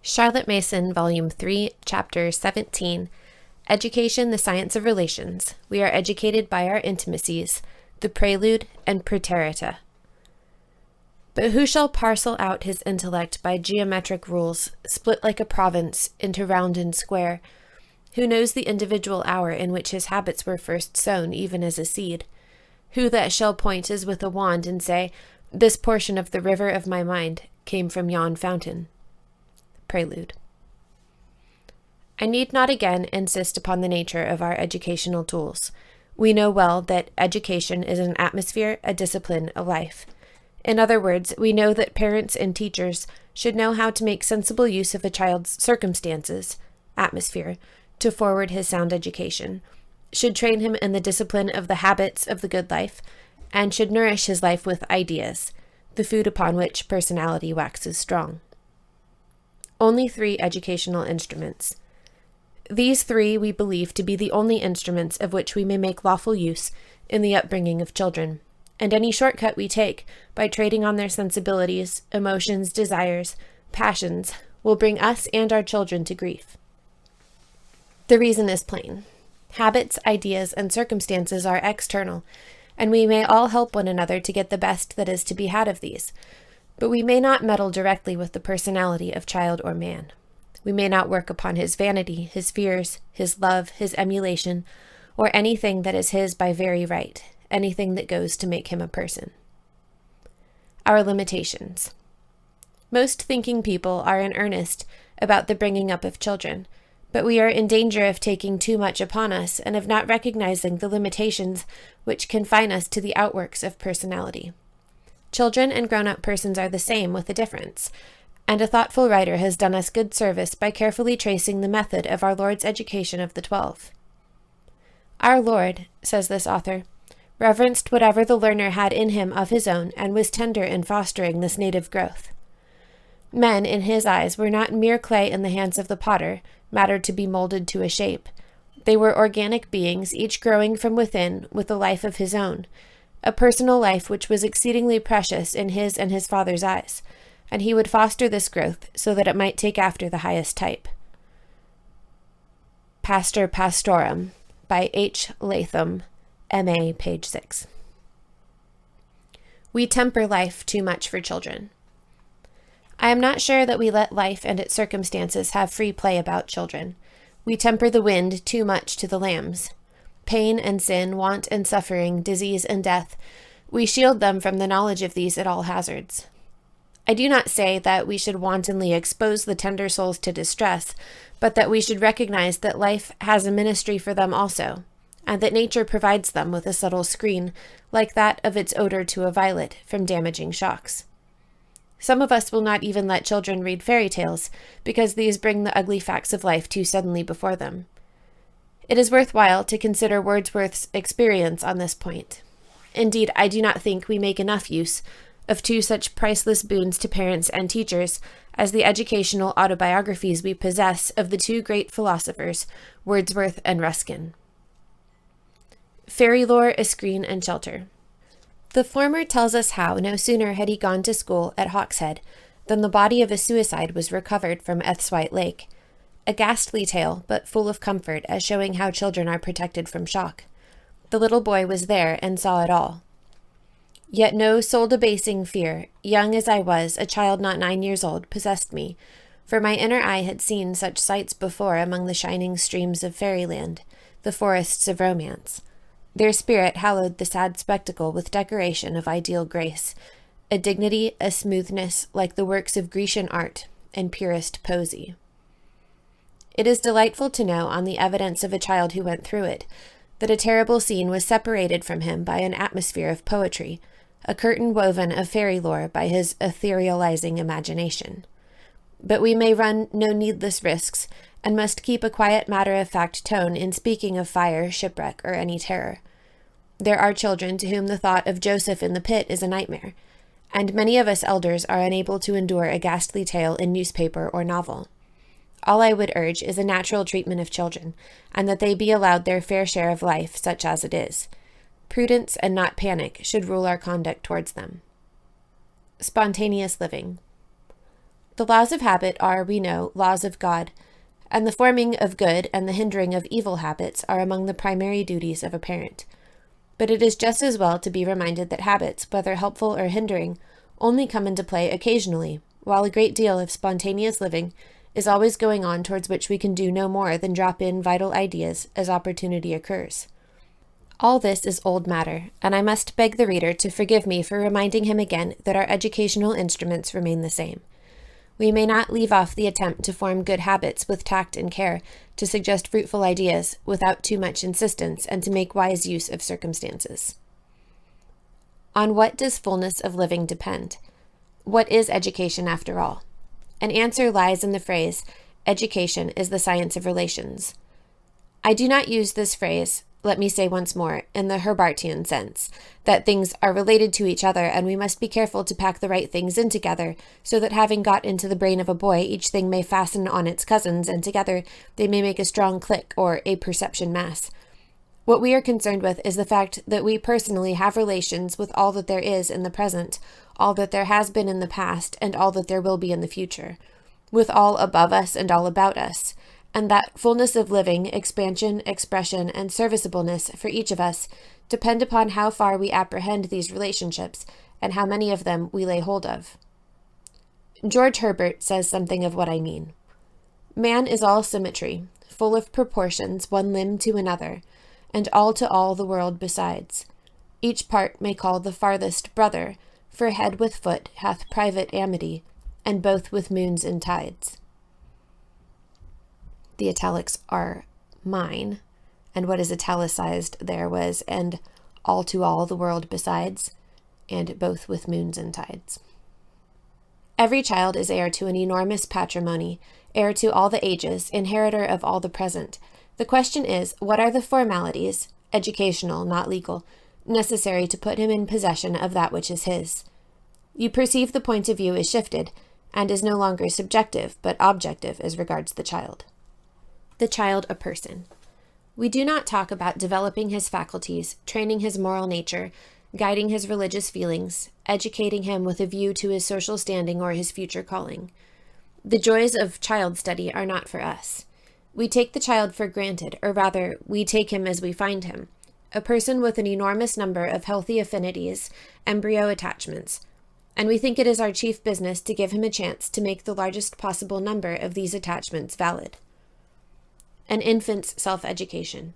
Charlotte Mason, Volume 3, Chapter 17, Education, the Science of Relations. We are educated by our intimacies, the prelude and praeterita. But who shall parcel out his intellect by geometric rules, split like a province into round and square? Who knows the individual hour in which his habits were first sown, even as a seed? Who that shall point as with a wand and say, "This portion of the river of my mind came from yon fountain"? Prelude. I need not again insist upon the nature of our educational tools. We know well that education is an atmosphere, a discipline, a life. In other words, we know that parents and teachers should know how to make sensible use of a child's circumstances, atmosphere, to forward his sound education, should train him in the discipline of the habits of the good life, and should nourish his life with ideas, the food upon which personality waxes strong. Only 3 educational instruments. These 3 we believe to be the only instruments of which we may make lawful use in the upbringing of children, and any shortcut we take by trading on their sensibilities, emotions, desires, passions, will bring us and our children to grief. The reason is plain. Habits, ideas, and circumstances are external, and we may all help one another to get the best that is to be had of these. But we may not meddle directly with the personality of child or man. We may not work upon his vanity, his fears, his love, his emulation, or anything that is his by very right, anything that goes to make him a person. Our limitations. Most thinking people are in earnest about the bringing up of children, but we are in danger of taking too much upon us and of not recognizing the limitations which confine us to the outworks of personality. Children and grown-up persons are the same, with a difference, and a thoughtful writer has done us good service by carefully tracing the method of our Lord's education of the 12. Our Lord, says this author, reverenced whatever the learner had in him of his own, and was tender in fostering this native growth. Men, in his eyes, were not mere clay in the hands of the potter, matter to be molded to a shape. They were organic beings, each growing from within with a life of his own, a personal life which was exceedingly precious in his and his Father's eyes, and he would foster this growth so that it might take after the highest type. Pastor Pastorum, by H. Latham, M.A., page 6. We temper life too much for children. I am not sure that we let life and its circumstances have free play about children. We temper the wind too much to the lambs. Pain and sin, want and suffering, disease and death, we shield them from the knowledge of these at all hazards. I do not say that we should wantonly expose the tender souls to distress, but that we should recognize that life has a ministry for them also, and that nature provides them with a subtle screen, like that of its odor to a violet, from damaging shocks. Some of us will not even let children read fairy tales, because these bring the ugly facts of life too suddenly before them. It is worthwhile to consider Wordsworth's experience on this point. Indeed, I do not think we make enough use of 2 such priceless boons to parents and teachers as the educational autobiographies we possess of the 2 great philosophers, Wordsworth and Ruskin. Fairy lore, a screen and shelter. The former tells us how no sooner had he gone to school at Hawkshead than the body of a suicide was recovered from Esthwaite Lake. A ghastly tale, but full of comfort, as showing how children are protected from shock. The little boy was there and saw it all. Yet no soul-debasing fear, young as I was, a child not 9 years old, possessed me, for my inner eye had seen such sights before among the shining streams of fairyland, the forests of romance. Their spirit hallowed the sad spectacle with decoration of ideal grace, a dignity, a smoothness, like the works of Grecian art and purest poesy. It is delightful to know, on the evidence of a child who went through it, that a terrible scene was separated from him by an atmosphere of poetry, a curtain woven of fairy lore by his etherealizing imagination. But we may run no needless risks, and must keep a quiet matter-of-fact tone in speaking of fire, shipwreck, or any terror. There are children to whom the thought of Joseph in the pit is a nightmare, and many of us elders are unable to endure a ghastly tale in newspaper or novel. All I would urge is a natural treatment of children, and that they be allowed their fair share of life, such as it is. Prudence and not panic should rule our conduct towards them. Spontaneous living. The laws of habit are, we know, laws of God, and the forming of good and the hindering of evil habits are among the primary duties of a parent. But it is just as well to be reminded that habits, whether helpful or hindering, only come into play occasionally, while a great deal of spontaneous living is always going on towards which we can do no more than drop in vital ideas as opportunity occurs. All this is old matter, and I must beg the reader to forgive me for reminding him again that our educational instruments remain the same. We may not leave off the attempt to form good habits with tact and care, to suggest fruitful ideas without too much insistence, and to make wise use of circumstances. On what does fullness of living depend? What is education after all? An answer lies in the phrase, education is the science of relations. I do not use this phrase, let me say once more, in the Herbartian sense, that things are related to each other and we must be careful to pack the right things in together, so that having got into the brain of a boy, each thing may fasten on its cousins, and together they may make a strong click or a perception mass. What we are concerned with is the fact that we personally have relations with all that there is in the present, all that there has been in the past, and all that there will be in the future, with all above us and all about us, and that fullness of living, expansion, expression, and serviceableness for each of us depend upon how far we apprehend these relationships and how many of them we lay hold of. George Herbert says something of what I mean. Man is all symmetry, full of proportions, one limb to another, and all to all the world besides. Each part may call the farthest brother, for head with foot hath private amity, and both with moons and tides. The italics are mine, and what is italicized there was, and all to all the world besides, and both with moons and tides. Every child is heir to an enormous patrimony, heir to all the ages, inheritor of all the present. The question is, what are the formalities, educational, not legal, necessary to put him in possession of that which is his? You perceive the point of view is shifted, and is no longer subjective, but objective as regards the child. The child a person. We do not talk about developing his faculties, training his moral nature, guiding his religious feelings, educating him with a view to his social standing or his future calling. The joys of child study are not for us. We take the child for granted, or rather, we take him as we find him, a person with an enormous number of healthy affinities, embryo attachments, and we think it is our chief business to give him a chance to make the largest possible number of these attachments valid. An infant's self-education.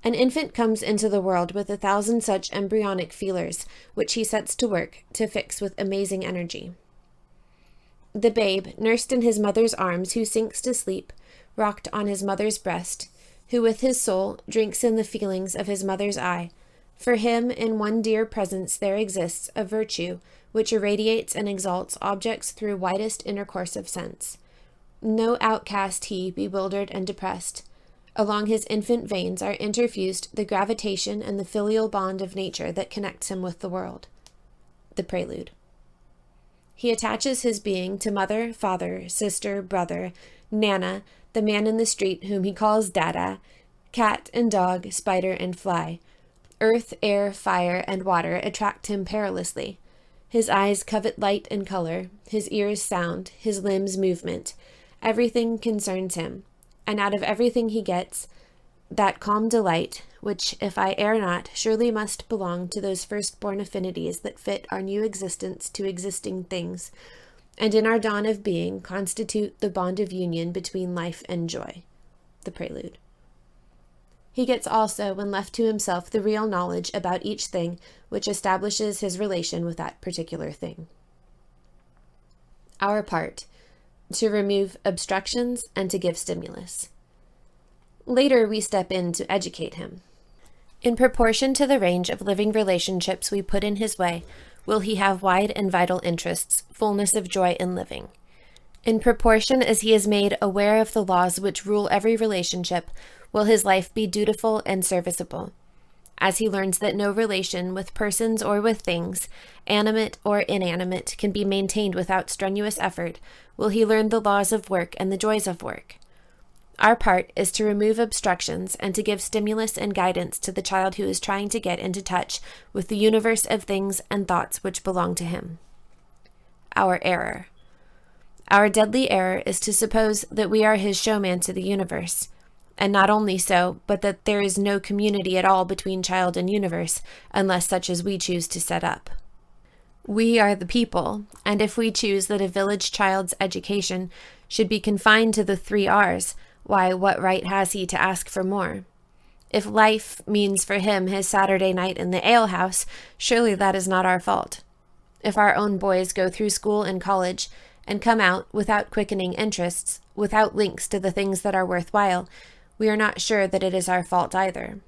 An infant comes into the world with 1,000 such embryonic feelers, which he sets to work to fix with amazing energy. The babe, nursed in his mother's arms, who sinks to sleep, rocked on his mother's breast, who with his soul drinks in the feelings of his mother's eye, for him in one dear presence there exists a virtue which irradiates and exalts objects through widest intercourse of sense. No outcast he, bewildered and depressed. Along his infant veins are interfused the gravitation and the filial bond of nature that connects him with the world. The prelude. He attaches his being to mother, father, sister, brother, Nana, the man in the street whom he calls Dada, cat and dog, spider and fly. Earth, air, fire, and water attract him perilously. His eyes covet light and color, his ears sound, his limbs movement. Everything concerns him, and out of everything he gets that calm delight, which, if I err not, surely must belong to those first-born affinities that fit our new existence to existing things, and in our dawn of being constitute the bond of union between life and joy. The prelude. He gets also, when left to himself, the real knowledge about each thing which establishes his relation with that particular thing. Our part. To remove obstructions and to give stimulus. Later, we step in to educate him. In proportion to the range of living relationships we put in his way, will he have wide and vital interests, fullness of joy in living. In proportion as he is made aware of the laws which rule every relationship, will his life be dutiful and serviceable. As he learns that no relation with persons or with things, animate or inanimate, can be maintained without strenuous effort, will he learn the laws of work and the joys of work. Our part is to remove obstructions and to give stimulus and guidance to the child who is trying to get into touch with the universe of things and thoughts which belong to him. Our error. Our deadly error is to suppose that we are his showman to the universe. And not only so, but that there is no community at all between child and universe, unless such as we choose to set up. We are the people, and if we choose that a village child's education should be confined to the 3 R's, why, what right has he to ask for more? If life means for him his Saturday night in the alehouse, surely that is not our fault. If our own boys go through school and college and come out without quickening interests, without links to the things that are worthwhile, we are not sure that it is our fault either.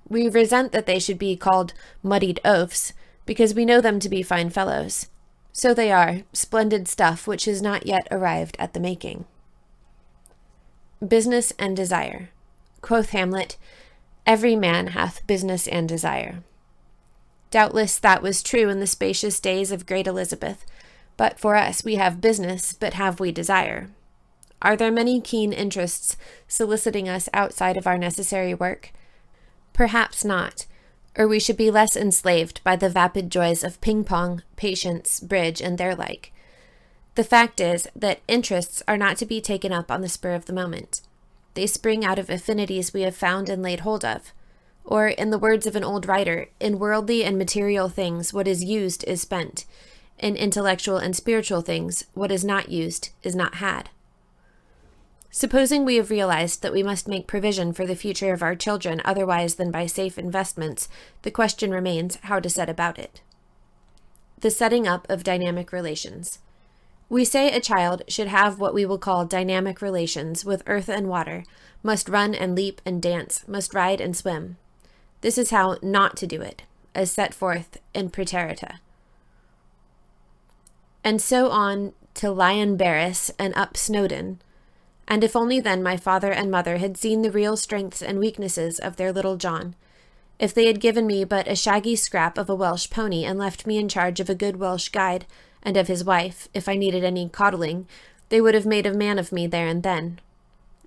We resent that they should be called muddied oafs, because we know them to be fine fellows. So they are, splendid stuff which has not yet arrived at the making. Business and desire. Quoth Hamlet, "Every man hath business and desire." Doubtless that was true in the spacious days of great Elizabeth, but for us we have business, but have we desire? Are there many keen interests soliciting us outside of our necessary work? Perhaps not, or we should be less enslaved by the vapid joys of ping-pong, patience, bridge, and their like. The fact is that interests are not to be taken up on the spur of the moment. They spring out of affinities we have found and laid hold of. Or, in the words of an old writer, in worldly and material things what is used is spent. In intellectual and spiritual things, what is not used is not had. Supposing we have realized that we must make provision for the future of our children otherwise than by safe investments, the question remains how to set about it. The setting up of dynamic relations. We say a child should have what we will call dynamic relations with earth and water, must run and leap and dance, must ride and swim. This is how not to do it, as set forth in Praeterita. And so on to Lion Barris and up Snowdon, and if only then my father and mother had seen the real strengths and weaknesses of their little John, if they had given me but a shaggy scrap of a Welsh pony and left me in charge of a good Welsh guide, and of his wife, if I needed any coddling, they would have made a man of me there and then.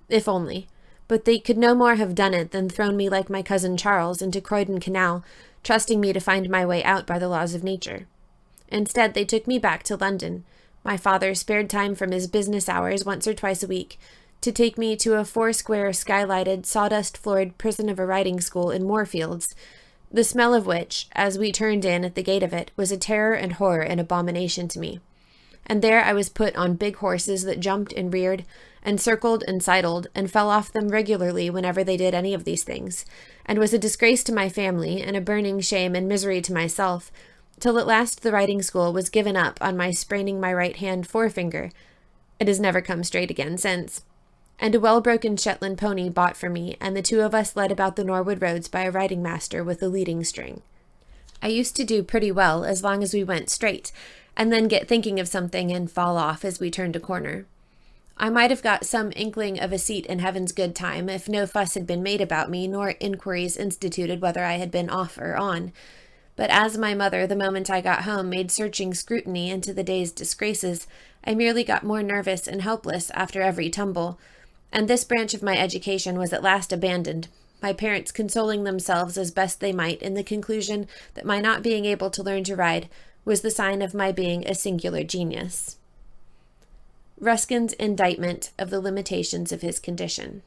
If only. But they could no more have done it than thrown me like my cousin Charles into Croydon Canal, trusting me to find my way out by the laws of nature. Instead, they took me back to London. My father spared time from his business hours once or twice a week to take me to a 4-square, skylighted, sawdust-floored prison of a riding school in Moorfields, the smell of which, as we turned in at the gate of it, was a terror and horror and abomination to me. And there I was put on big horses that jumped and reared, and circled and sidled, and fell off them regularly whenever they did any of these things, and was a disgrace to my family, and a burning shame and misery to myself, till at last the riding school was given up on my spraining my right hand forefinger. It has never come straight again since. And a well-broken Shetland pony bought for me, and the 2 of us led about the Norwood roads by a riding master with a leading string. I used to do pretty well as long as we went straight, and then get thinking of something and fall off as we turned a corner. I might have got some inkling of a seat in heaven's good time if no fuss had been made about me, nor inquiries instituted whether I had been off or on. But as my mother, the moment I got home, made searching scrutiny into the day's disgraces, I merely got more nervous and helpless after every tumble, and this branch of my education was at last abandoned, my parents consoling themselves as best they might in the conclusion that my not being able to learn to ride was the sign of my being a singular genius. Ruskin's indictment of the limitations of his condition.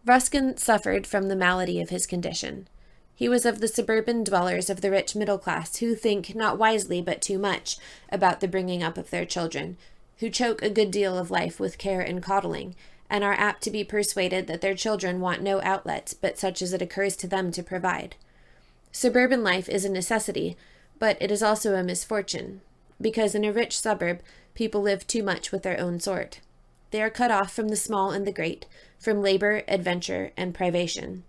Ruskin suffered from the malady of his condition. He was of the suburban dwellers of the rich middle class who think, not wisely but too much, about the bringing up of their children, who choke a good deal of life with care and coddling, and are apt to be persuaded that their children want no outlets but such as it occurs to them to provide. Suburban life is a necessity, but it is also a misfortune, because in a rich suburb people live too much with their own sort. They are cut off from the small and the great, from labor, adventure, and privation.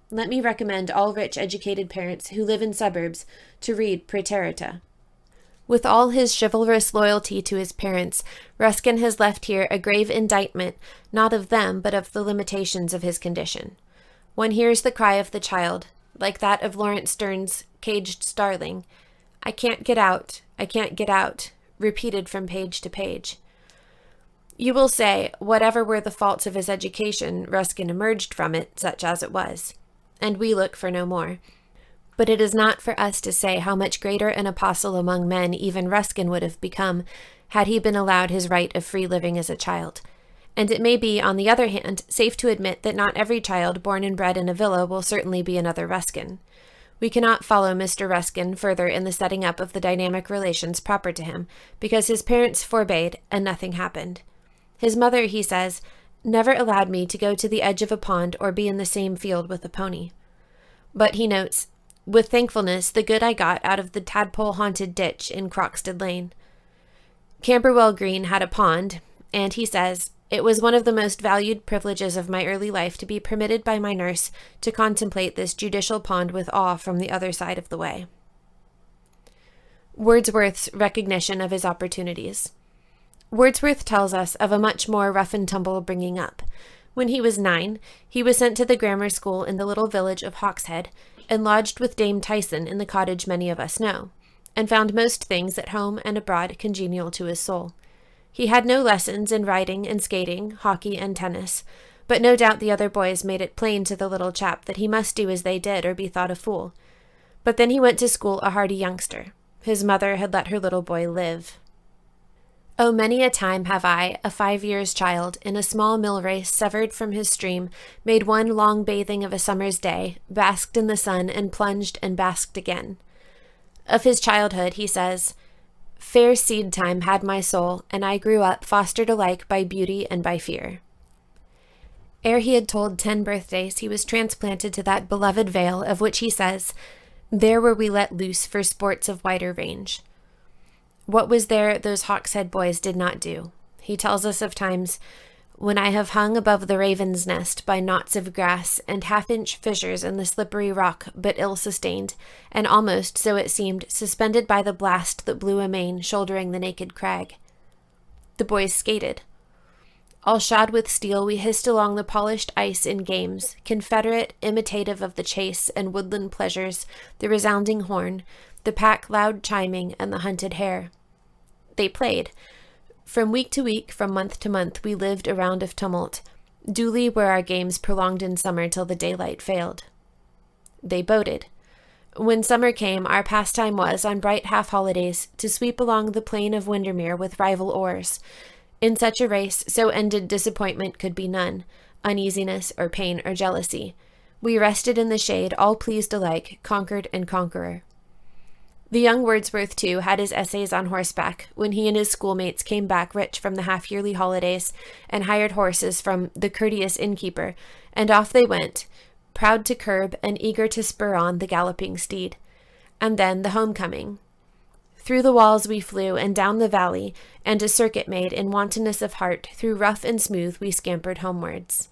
Let me recommend all rich educated parents who live in suburbs to read Praeterita. With all his chivalrous loyalty to his parents, Ruskin has left here a grave indictment, not of them, but of the limitations of his condition. One hears the cry of the child, like that of Laurence Sterne's caged starling, "I can't get out, I can't get out," repeated from page to page. You will say, whatever were the faults of his education, Ruskin emerged from it, such as it was, and we look for no more. But it is not for us to say how much greater an apostle among men even Ruskin would have become, had he been allowed his right of free living as a child. And it may be, on the other hand, safe to admit that not every child born and bred in a villa will certainly be another Ruskin. We cannot follow Mr. Ruskin further in the setting up of the dynamic relations proper to him, because his parents forbade, and nothing happened. His mother, he says, never allowed me to go to the edge of a pond or be in the same field with a pony. But he notes, with thankfulness, the good I got out of the tadpole-haunted ditch in Croxted Lane. Camberwell Green had a pond, and he says, it was one of the most valued privileges of my early life to be permitted by my nurse to contemplate this judicial pond with awe from the other side of the way. Wordsworth's recognition of his opportunities. Wordsworth tells us of a much more rough-and-tumble bringing up. When he was 9, he was sent to the grammar school in the little village of Hawkshead, and lodged with Dame Tyson in the cottage many of us know, and found most things at home and abroad congenial to his soul. He had no lessons in riding and skating, hockey and tennis, but no doubt the other boys made it plain to the little chap that he must do as they did or be thought a fool. But then he went to school a hardy youngster. His mother had let her little boy live. Oh, many a time have I, a 5 years' child, in a small mill race severed from his stream, made one long bathing of a summer's day, basked in the sun, and plunged and basked again. Of his childhood, he says, fair seed time had my soul, and I grew up fostered alike by beauty and by fear. Ere he had told 10 birthdays, he was transplanted to that beloved vale of which he says, there were we let loose for sports of wider range. What was there those Hawkshead boys did not do? He tells us of times when I have hung above the raven's nest by knots of grass and half-inch fissures in the slippery rock, but ill-sustained, and almost, so it seemed, suspended by the blast that blew amain, shouldering the naked crag. The boys skated. All shod with steel, we hissed along the polished ice in games, confederate, imitative of the chase and woodland pleasures, the resounding horn, the pack loud chiming, and the hunted hare. They played. From week to week, from month to month, we lived a round of tumult. Duly were our games prolonged in summer till the daylight failed. They boated. When summer came, our pastime was, on bright half-holidays, to sweep along the plain of Windermere with rival oars. In such a race, so ended disappointment could be none, uneasiness or pain or jealousy. We rested in the shade, all pleased alike, conquered and conqueror. The young Wordsworth, too, had his essays on horseback, when he and his schoolmates came back rich from the half-yearly holidays, and hired horses from the courteous innkeeper, and off they went, proud to curb and eager to spur on the galloping steed. And then the homecoming. Through the walls we flew, and down the valley, and a circuit made in wantonness of heart, through rough and smooth we scampered homewards.